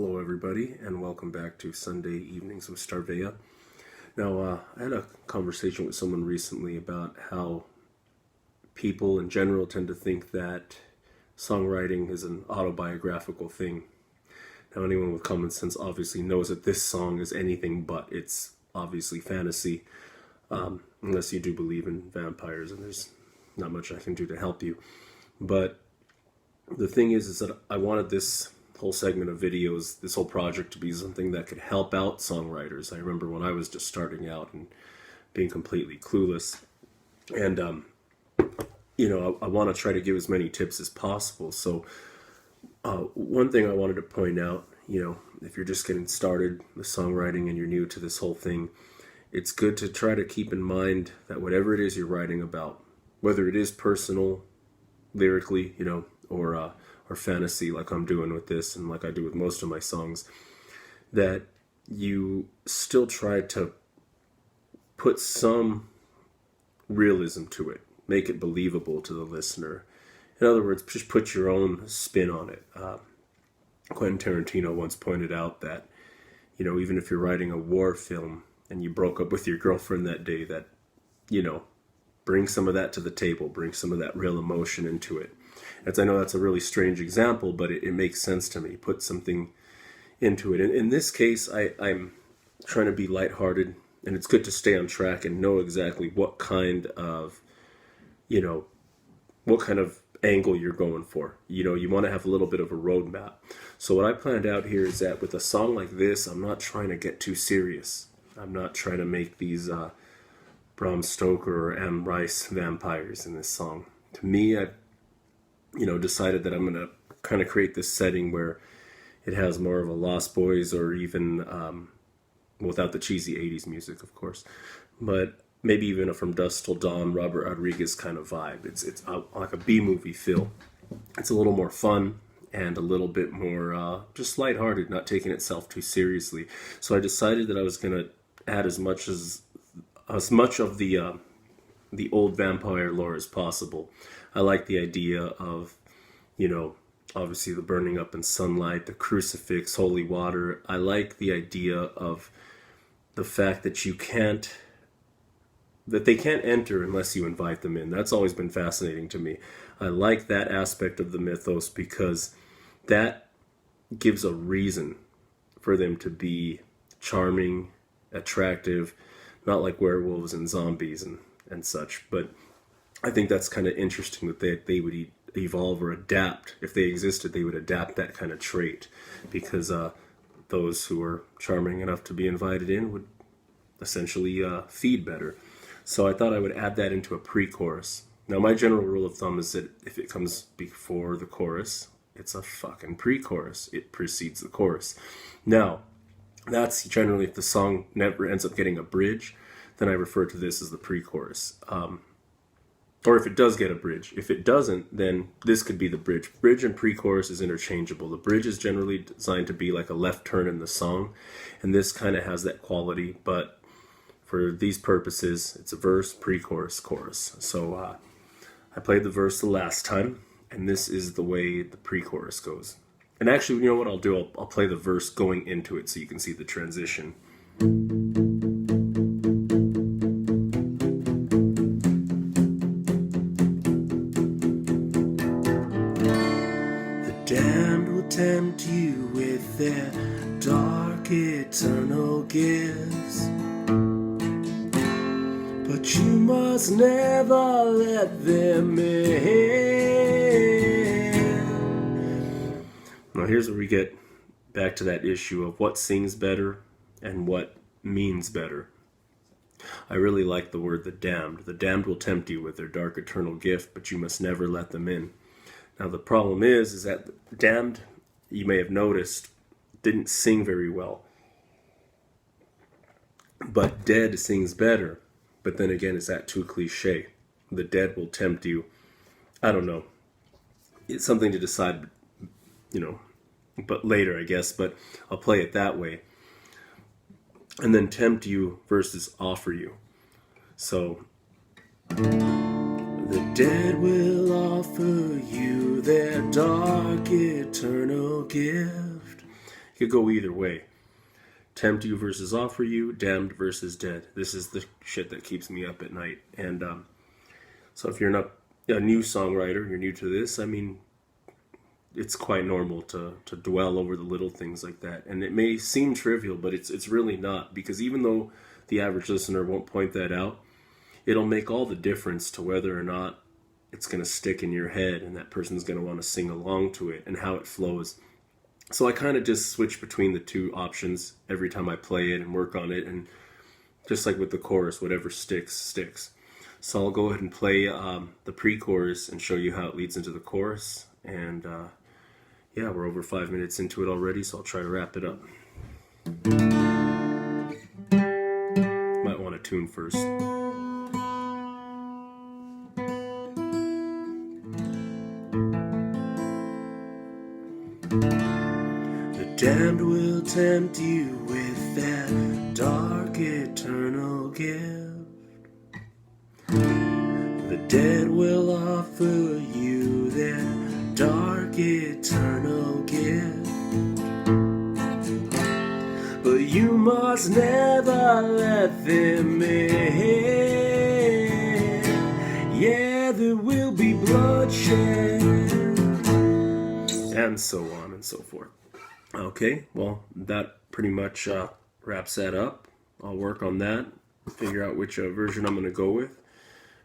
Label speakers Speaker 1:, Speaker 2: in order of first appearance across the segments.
Speaker 1: Hello everybody, and welcome back to Sunday Evenings with Starveya. Now, I had a conversation with someone recently about how people in general tend to think that songwriting is an autobiographical thing. Now, anyone with common sense obviously knows that this song is anything but. It's obviously fantasy, unless you do believe in vampires, and there's not much I can do to help you. But the thing is that I wanted this whole segment of videos, this whole project, to be something that could help out songwriters. I remember when I was just starting out and being completely clueless. And, I want to try to give as many tips as possible. So one thing I wanted to point out, if you're just getting started with songwriting and you're new to this whole thing, it's good to try to keep in mind that whatever it is you're writing about, whether it is personal, lyrically, or fantasy like I'm doing with this and like I do with most of my songs, that you still try to put some realism to it, make it believable to the listener. In other words, just put your own spin on it. Quentin Tarantino once pointed out that, even if you're writing a war film and you broke up with your girlfriend that day, that, bring some of that to the table, bring some of that real emotion into it. I know that's a really strange example, but it makes sense to me. Put something into it. In this case, I'm trying to be lighthearted, and it's good to stay on track and know exactly what kind of angle you're going for. You want to have a little bit of a roadmap. So what I planned out here is that with a song like this, I'm not trying to get too serious. I'm not trying to make these Bram Stoker or Anne Rice vampires in this song. To me, I've decided that I'm going to kind of create this setting where it has more of a Lost Boys, or even without the cheesy 80s music, of course, but maybe even a From Dusk Till Dawn, Robert Rodriguez kind of vibe. It's like a B-movie feel. It's a little more fun and a little bit more just lighthearted, not taking itself too seriously. So I decided that I was going to add as much of the old vampire lore as possible. I like the idea of, obviously the burning up in sunlight, the crucifix, holy water. I like the idea of the fact that they can't enter unless you invite them in. That's always been fascinating to me. I like that aspect of the mythos because that gives a reason for them to be charming, attractive, not like werewolves and zombies and such. But I think that's kind of interesting that they would evolve or adapt. If they existed, they would adapt that kind of trait, because those who are charming enough to be invited in would essentially feed better. So I thought I would add that into a pre-chorus. Now, my general rule of thumb is that if it comes before the chorus, it's a fucking pre-chorus. It precedes the chorus. Now, that's generally if the song never ends up getting a bridge, then I refer to this as the pre-chorus. Or if it does get a bridge. If it doesn't, then this could be the bridge. Bridge and pre-chorus is interchangeable. The bridge is generally designed to be like a left turn in the song, and this kind of has that quality, but for these purposes, it's a verse, pre-chorus, chorus. So I played the verse the last time, and this is the way the pre-chorus goes. And actually, you know what I'll do? I'll play the verse going into it so you can see the transition. Damned will tempt you with their dark eternal gifts, but you must never let them in. Now here's where we get back to that issue of what sings better and what means better. I really like the word the damned. The damned will tempt you with their dark eternal gift, but you must never let them in. Now the problem is that damned, you may have noticed, didn't sing very well. But dead sings better. But then again, is that too cliche? The dead will tempt you. I don't know. It's something to decide, but later, I guess. But I'll play it that way. And then tempt you versus offer you. So the dead will offer you their dark eternal gift. It could go either way. Tempt you versus offer you, damned versus dead. This is the shit that keeps me up at night. And so if you're not a new songwriter, you're new to this, I mean, it's quite normal to dwell over the little things like that. And it may seem trivial, but it's really not. Because even though the average listener won't point that out, it'll make all the difference to whether or not it's going to stick in your head and that person's going to want to sing along to it and how it flows. So I kind of just switch between the two options every time I play it and work on it. And just like with the chorus, whatever sticks, sticks. So I'll go ahead and play the pre-chorus and show you how it leads into the chorus. And yeah, we're over 5 minutes into it already, so I'll try to wrap it up. Might want to tune first. Damned will tempt you with that dark eternal gift. The dead will offer you their dark eternal gift. But you must never let them in. Yeah, there will be bloodshed. And so on and so forth. Okay, well, that pretty much wraps that up. I'll work on that, figure out which version I'm going to go with.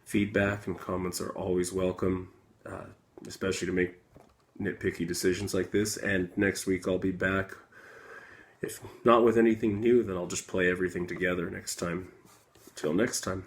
Speaker 1: Feedback and comments are always welcome, especially to make nitpicky decisions like this. And next week I'll be back. If not with anything new, then I'll just play everything together next time. Till next time.